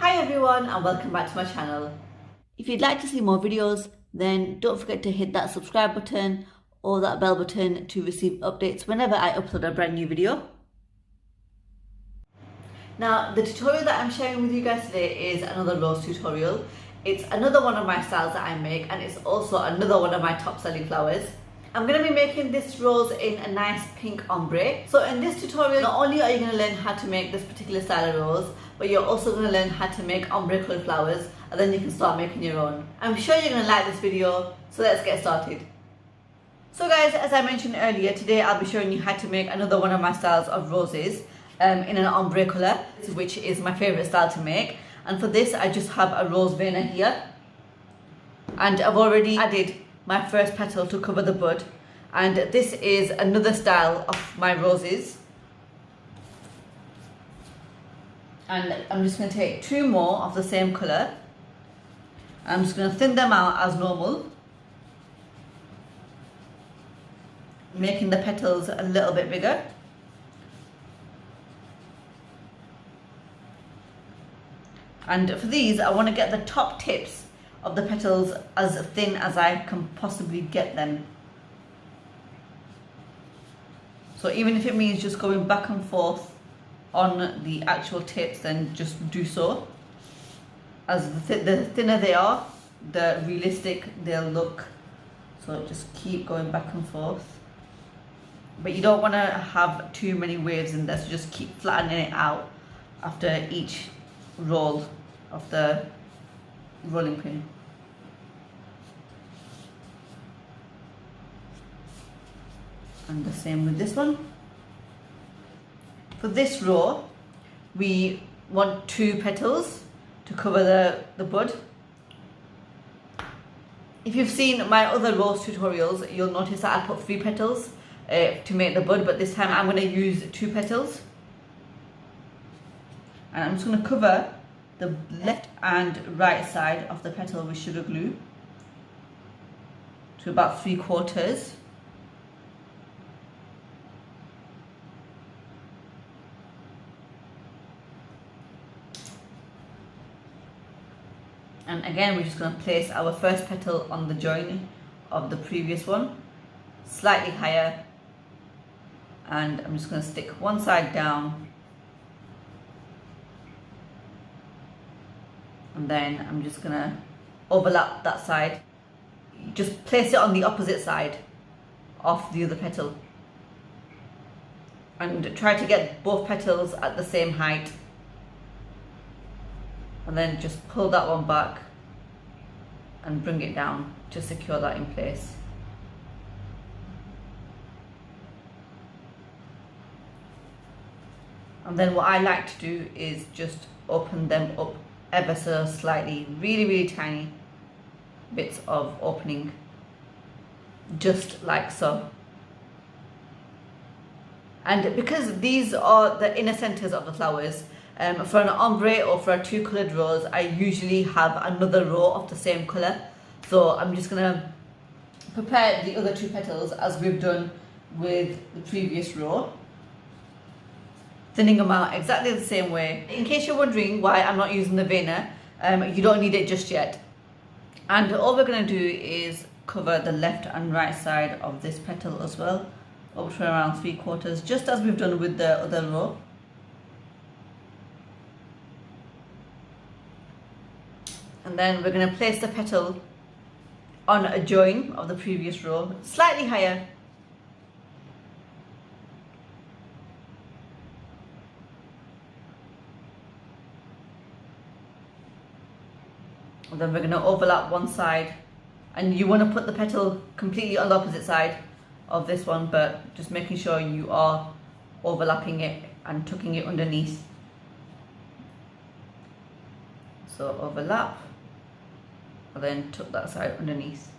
Hi everyone and welcome back to my channel. If you'd like to see more videos, then don't forget to hit that subscribe button or that bell button to receive updates whenever I upload a brand new video. Now the tutorial that I'm sharing with you guys today is another rose tutorial. It's another one of my styles that I make and it's also another one of my top selling flowers. I'm going to be making this rose in a nice pink ombre. So in this tutorial, not only are you going to learn how to make this particular style of rose, but you're also going to learn how to make ombre colored flowers, and then you can start making your own. I'm sure you're going to like this video, so let's get started. So guys, as I mentioned earlier, today I'll be showing you how to make another one of my styles of roses in an ombre colour, which is my favourite style to make. And for this, I just have a rose veinner here. And I've already added my first petal to cover the bud, and this is another style of my roses. And I'm just going to take two more of the same colour. I'm just going to thin them out as normal, making the petals a little bit bigger. And for these, I want to get the top tips of the petals as thin as I can possibly get them. So even if it means just going back and forth on the actual tips, then just do so. As the thinner they are, the realistic they'll look. So just keep going back and forth. But you don't want to have too many waves in there, so just keep flattening it out after each roll of the rolling pin. And the same with this one. For this row, we want 2 petals to cover the bud. If you've seen my other rose tutorials, you'll notice that I put 3 petals to make the bud, but this time I'm going to use 2 petals. And I'm just going to cover the left and right side of the petal with sugar glue to about 3/4. And again, we're just going to place our first petal on the join of the previous one, slightly higher, and I'm just going to stick one side down, and then I'm just going to overlap that side. Just place it on the opposite side of the other petal, and try to get both petals at the same height. And then just pull that one back and bring it down to secure that in place. And then what I like to do is just open them up ever so slightly, really tiny bits of opening, just like so. And because these are the inner centers of the flowers, for an ombre or for a 2-coloured rose, I usually have another row of the same colour. So I'm just going to prepare the other 2 petals as we've done with the previous row, thinning them out exactly the same way. In case you're wondering why I'm not using the veinner, you don't need it just yet. And all we're going to do is cover the left and right side of this petal as well, up to around 3/4, just as we've done with the other row. And then we're going to place the petal on a join of the previous row, slightly higher. And then we're going to overlap one side, and you want to put the petal completely on the opposite side of this one, but just making sure you are overlapping it and tucking it underneath. So overlap, and then tuck that side underneath.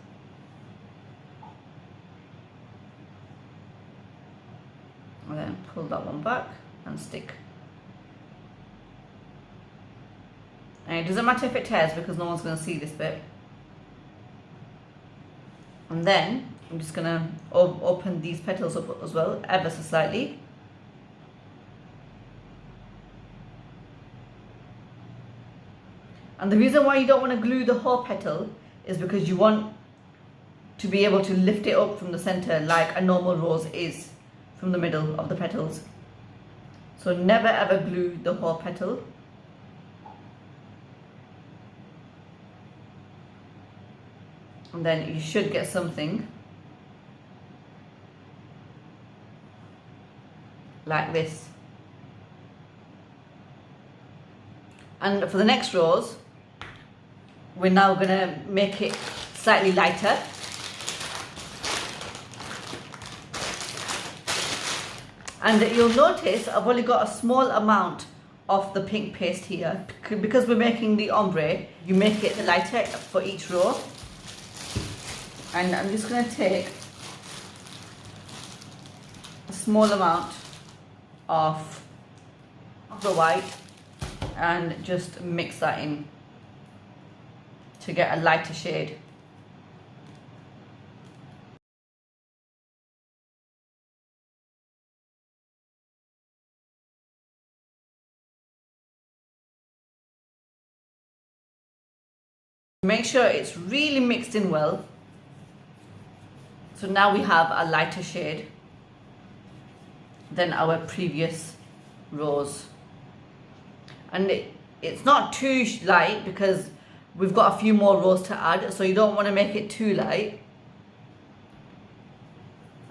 And then pull that one back and stick. And it doesn't matter if it tears because no one's going to see this bit. And then I'm just going to open these petals up as well, ever so slightly. And the reason why you don't want to glue the whole petal is because you want to be able to lift it up from the center like a normal rose is from the middle of the petals. So never ever glue the whole petal. And then you should get something like this. And for the next rose, we're now going to make it slightly lighter. And you'll notice I've only got a small amount of the pink paste here. Because we're making the ombre, you make it lighter for each row. And I'm just going to take a small amount of the white and just mix that in to get a lighter shade. Make sure it's really mixed in well. So now we have a lighter shade than our previous rose. And it's not too light because we've got a few more rows to add, so you don't want to make it too light.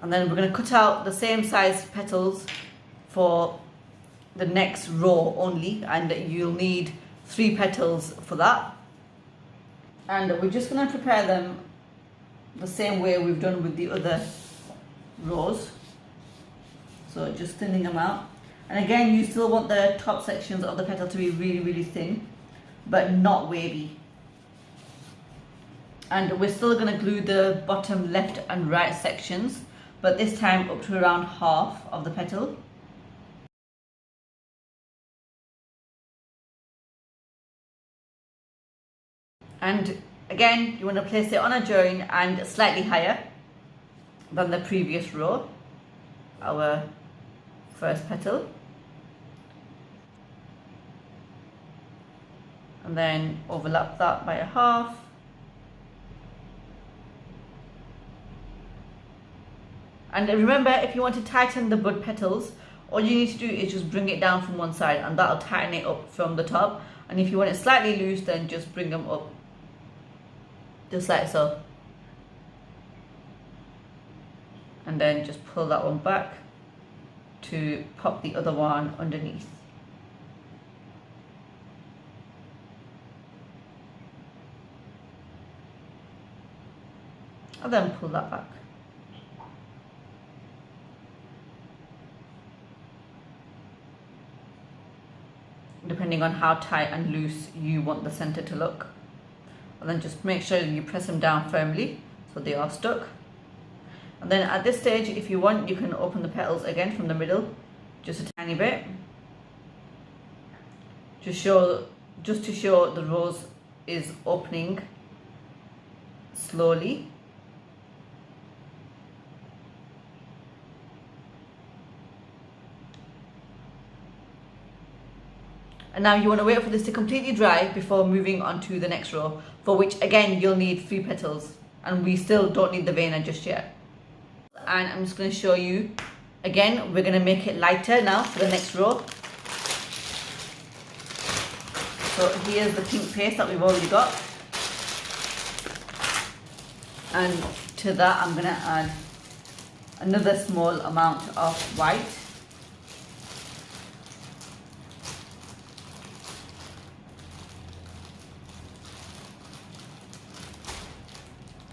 And then we're going to cut out the same size petals for the next row only, and you'll need 3 petals for that. And we're just going to prepare them the same way we've done with the other rows. So just thinning them out. And again, you still want the top sections of the petal to be really, really thin, but not wavy. And we're still going to glue the bottom left and right sections, but this time up to around half of the petal. And again, you want to place it on a join and slightly higher than the previous row, our first petal. And then overlap that by a half. And remember, if you want to tighten the bud petals, all you need to do is just bring it down from one side and that'll tighten it up from the top. And if you want it slightly loose, then just bring them up, just like so. And then just pull that one back to pop the other one underneath. And then pull that back. Depending on how tight and loose you want the center to look. And then just make sure you press them down firmly so they are stuck. And then at this stage, if you want, you can open the petals again from the middle, just a tiny bit. Just to show the rose is opening slowly. And now you want to wait for this to completely dry before moving on to the next row, for which again you'll need 3 petals, and we still don't need the vena just yet. And I'm just going to show you again, we're going to make it lighter now for the next row. So here's the pink paste that we've already got, and to that I'm going to add another small amount of white.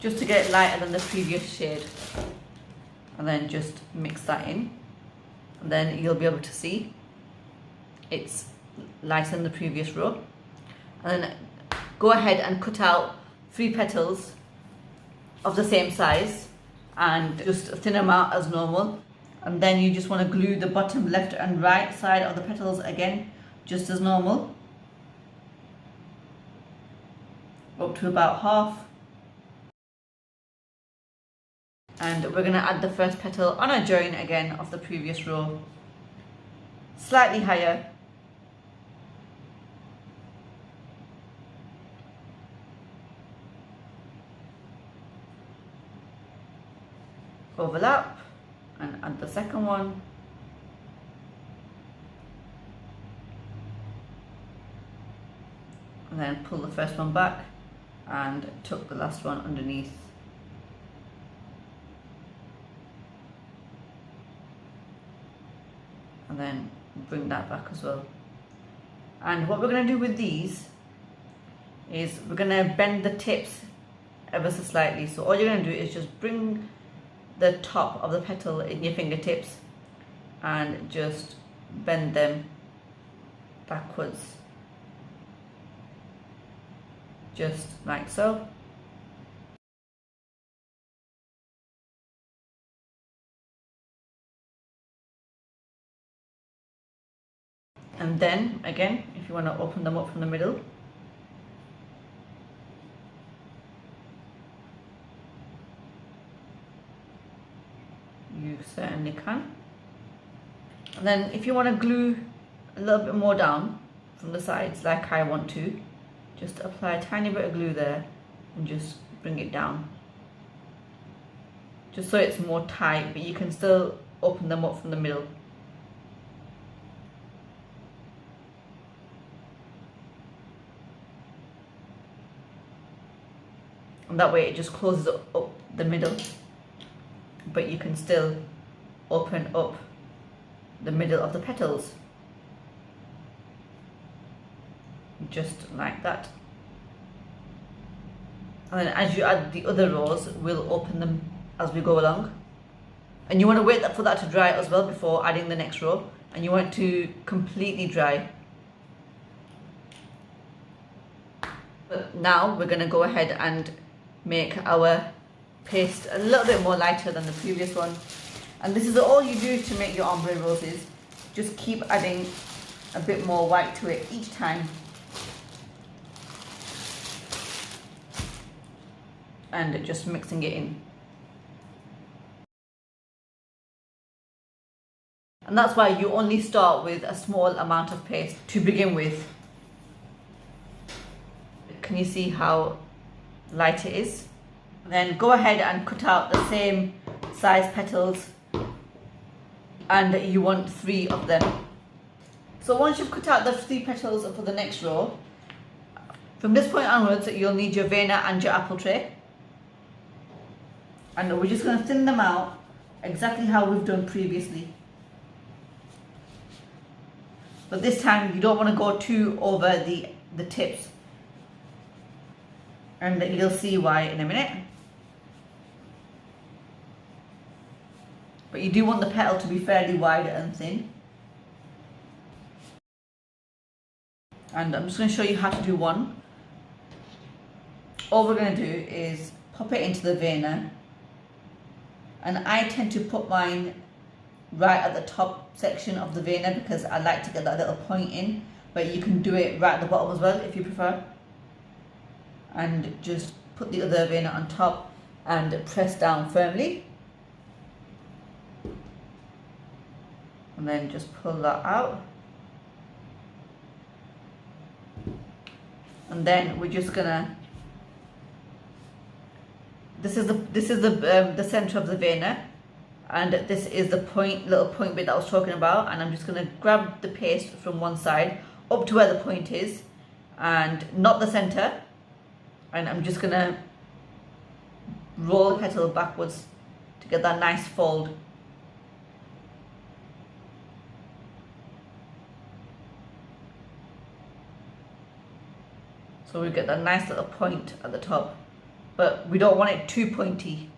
Just to get it lighter than the previous shade. And then just mix that in. And then you'll be able to see it's lighter than the previous row. And then go ahead and cut out 3 petals of the same size and just thin them out as normal. And then you just want to glue the bottom left and right side of the petals again, just as normal, up to about half. And we're going to add the first petal on a join again of the previous row, slightly higher. overlap and add the second one. And then pull the first one back and tuck the last one underneath. And then bring that back as well. And what we're going to do with these is we're going to bend the tips ever so slightly. So all you're going to do is just bring the top of the petal in your fingertips and just bend them backwards, just like so. And then again, if you want to open them up from the middle, you certainly can. And then if you want to glue a little bit more down from the sides, like I want to, just apply a tiny bit of glue there and just bring it down, just so it's more tight, but you can still open them up from the middle. And that way it just closes up the middle, but you can still open up the middle of the petals, just like that. And then as you add the other rows, we'll open them as we go along. And you want to wait for that to dry as well before adding the next row, and you want it to completely dry. But now we're going to go ahead and make our paste a little bit more lighter than the previous one. And this is all you do to make your ombre roses. Just keep adding a bit more white to it each time. And just mixing it in. And that's why you only start with a small amount of paste to begin with. Can you see how light it is? Then go ahead and cut out the same size petals, and you want 3 of them. So once you've cut out the 3 petals for the next row, from this point onwards you'll need your veinner and your apple tray, and we're just going to thin them out exactly how we've done previously. But this time you don't want to go too over the tips, and you'll see why in a minute. But you do want the petal to be fairly wide and thin. And I'm just going to show you how to do one. All we're going to do is pop it into the veinner, and I tend to put mine right at the top section of the veinner because I like to get that little point in, but you can do it right at the bottom as well if you prefer. And just put the other veinner on top and press down firmly, and then just pull that out. And then we're just gonna, this is the center of the veinner, and this is the little point bit that I was talking about, and I'm just gonna grab the paste from one side up to where the point is and not the center, and I'm just gonna roll the petal backwards to get that nice fold. So we get that nice little point at the top, but we don't want it too pointy,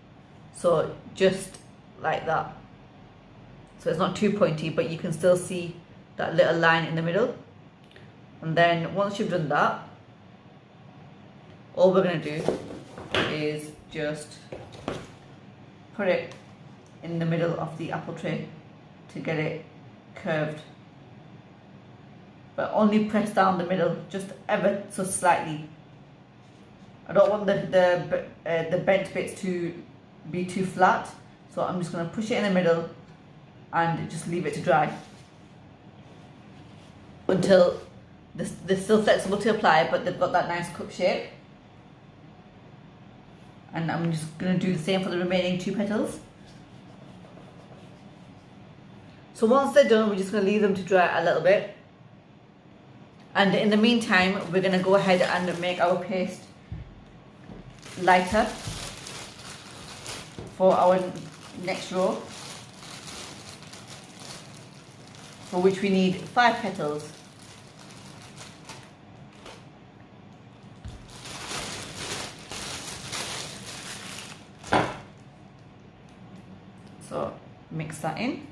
so just like that. So it's not too pointy, but you can still see that little line in the middle. And then once you've done that, all we're going to do is just put it in the middle of the apple tray to get it curved, but only press down the middle just ever so slightly. I don't want the bent bits to be too flat, so I'm just going to push it in the middle and just leave it to dry until they're still flexible to apply, but they've got that nice cup shape. And I'm just going to do the same for the remaining 2 petals. So once they're done, we're just going to leave them to dry a little bit. And in the meantime, we're going to go ahead and make our paste lighter for our next row, for which we need 5 petals. So mix that in.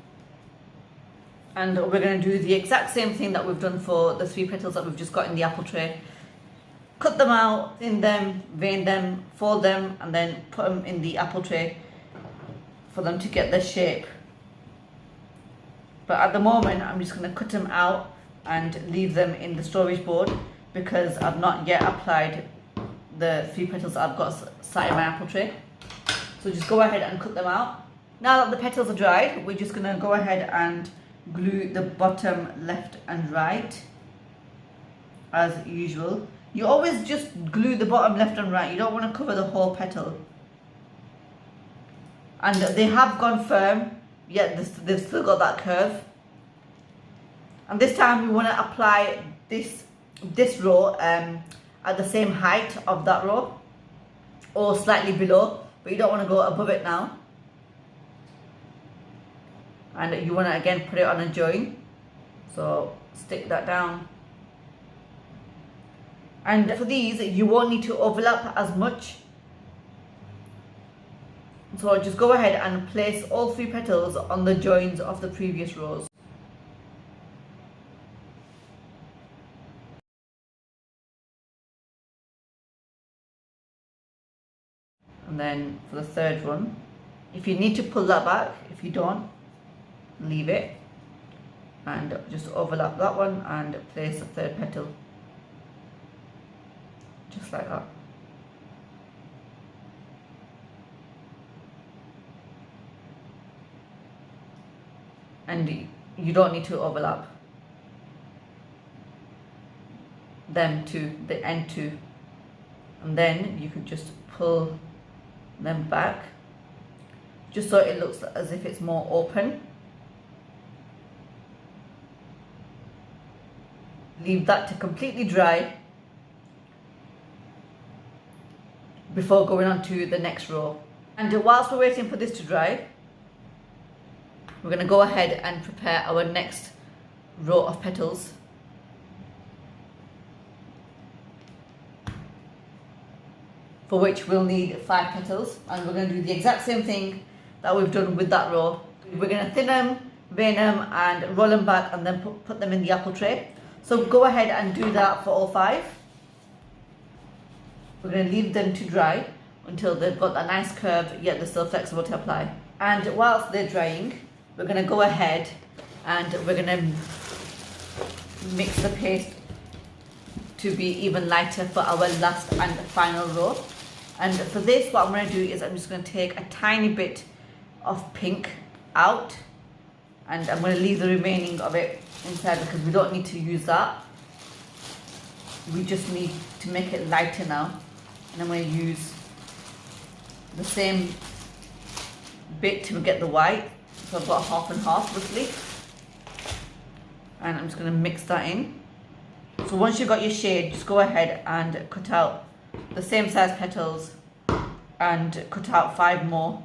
And we're going to do the exact same thing that we've done for the 3 petals that we've just got in the apple tray. Cut them out, thin them, vein them, fold them, and then put them in the apple tray for them to get their shape. But at the moment, I'm just going to cut them out and leave them in the storage board because I've not yet applied the 3 petals that I've got sat in my apple tray. So just go ahead and cut them out. Now that the petals are dried, we're just going to go ahead and glue the bottom left and right as usual. You always just glue the bottom left and right. You don't want to cover the whole petal. And they have gone firm, yet they've still got that curve. And this time we want to apply this row at the same height of that row or slightly below, but you don't want to go above it now. And you want to again put it on a join, so stick that down. And for these you won't need to overlap as much, so just go ahead and place all 3 petals on the joins of the previous rows. And then for the third one, if you need to pull that back, if you don't, leave it and just overlap that one and place the 3rd petal just like that. And you don't need to overlap them to the end too, and then you could just pull them back just so it looks as if it's more open. Leave that to completely dry before going on to the next row. And whilst we're waiting for this to dry, we're going to go ahead and prepare our next row of petals. For which we'll need 5 petals, and we're going to do the exact same thing that we've done with that row. We're going to thin them, vein them, and roll them back, and then put them in the apple tray. So go ahead and do that for all 5. We're going to leave them to dry until they've got that nice curve, yet they're still flexible to apply. And whilst they're drying, we're going to go ahead and we're going to mix the paste to be even lighter for our last and final row. And for this, what I'm going to do is I'm just going to take a tiny bit of pink out, and I'm going to leave the remaining of it inside because we don't need to use that. We just need to make it lighter now. And I'm going to use the same bit to get the white. So I've got half and half roughly. And I'm just going to mix that in. So once you've got your shade, just go ahead and cut out the same size petals and cut out 5 more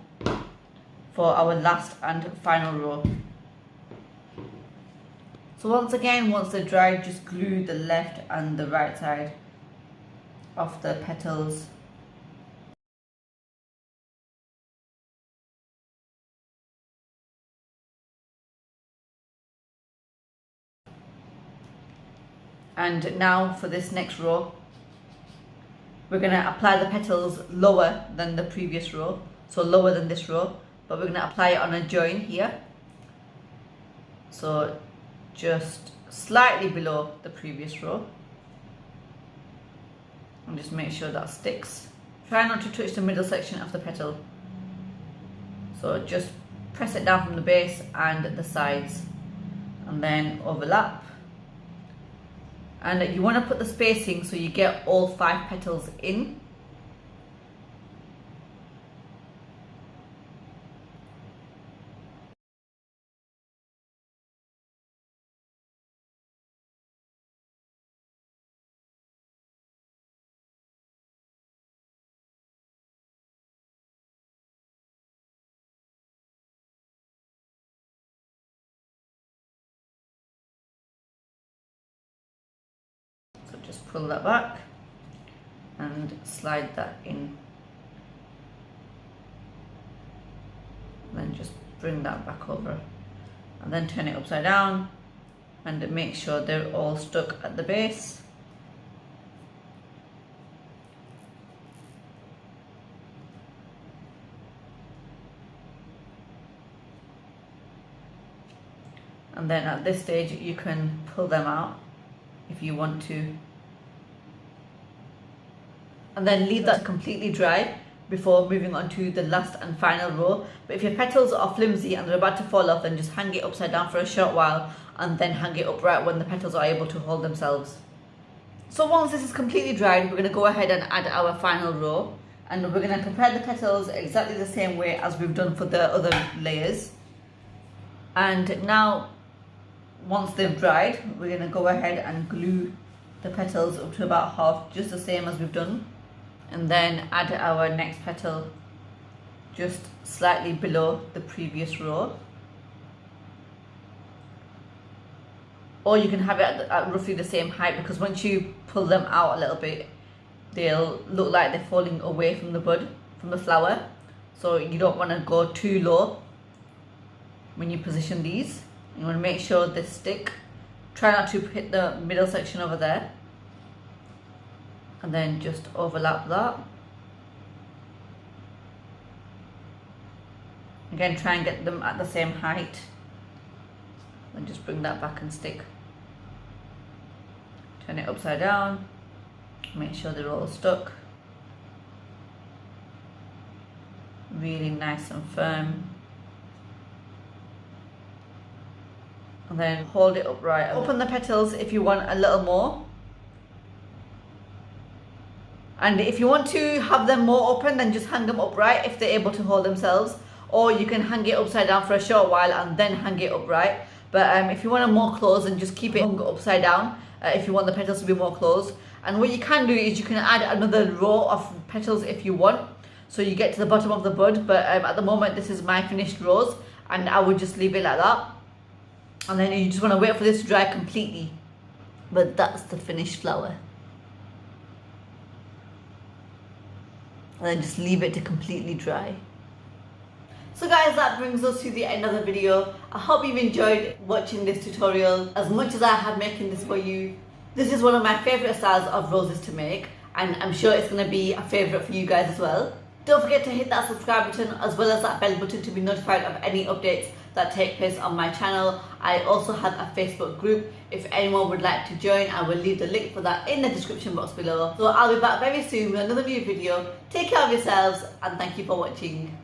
for our last and final row. So once again, once they're dried, just glue the left and the right side of the petals. And now for this next row, we're going to apply the petals lower than the previous row, so lower than this row, but we're going to apply it on a join here. So just slightly below the previous row, and just make sure that sticks. Try not to touch the middle section of the petal. So just press it down from the base and the sides, and then overlap. And you want to put the spacing so you get all 5 petals in. pull that back and slide that in. Then just bring that back over and then turn it upside down and make sure they're all stuck at the base. And then at this stage you can pull them out if you want to, and then leave that completely dry before moving on to the last and final row. But if your petals are flimsy and they're about to fall off, then just hang it upside down for a short while and then hang it upright when the petals are able to hold themselves. So once this is completely dried, we're going to go ahead and add our final row, and we're going to prepare the petals exactly the same way as we've done for the other layers. And now once they've dried, we're going to go ahead and glue the petals up to about half, just the same as we've done, and then add our next petal just slightly below the previous row. Or you can have it at roughly the same height, because once you pull them out a little bit, they'll look like they're falling away from the bud, from the flower. So you don't want to go too low when you position these. You want to make sure they stick. Try not to hit the middle section over there, and then just overlap that. Again, try and get them at the same height, and just bring that back and stick. Turn it upside down, make sure they're all stuck. Really nice and firm. And then hold it upright. Open the petals if you want a little more. And if you want to have them more open, then just hang them upright if they're able to hold themselves. Or you can hang it upside down for a short while and then hang it upright. But if you want them more closed, then just keep it hung upside down if you want the petals to be more closed. And what you can do is you can add another row of petals if you want, so you get to the bottom of the bud. But at the moment, this is my finished rows, and I would just leave it like that. And then you just want to wait for this to dry completely. But that's the finished flower. And then just leave it to completely dry. So guys, that brings us to the end of the video. I hope you've enjoyed watching this tutorial as much as I have making this for you. This is one of my favourite styles of roses to make, and I'm sure it's going to be a favourite for you guys as well. Don't forget to hit that subscribe button as well as that bell button to be notified of any updates that take place on my channel. I also have a Facebook group. If anyone would like to join, I will leave the link for that in the description box below. So I'll be back very soon with another new video. Take care of yourselves, and thank you for watching.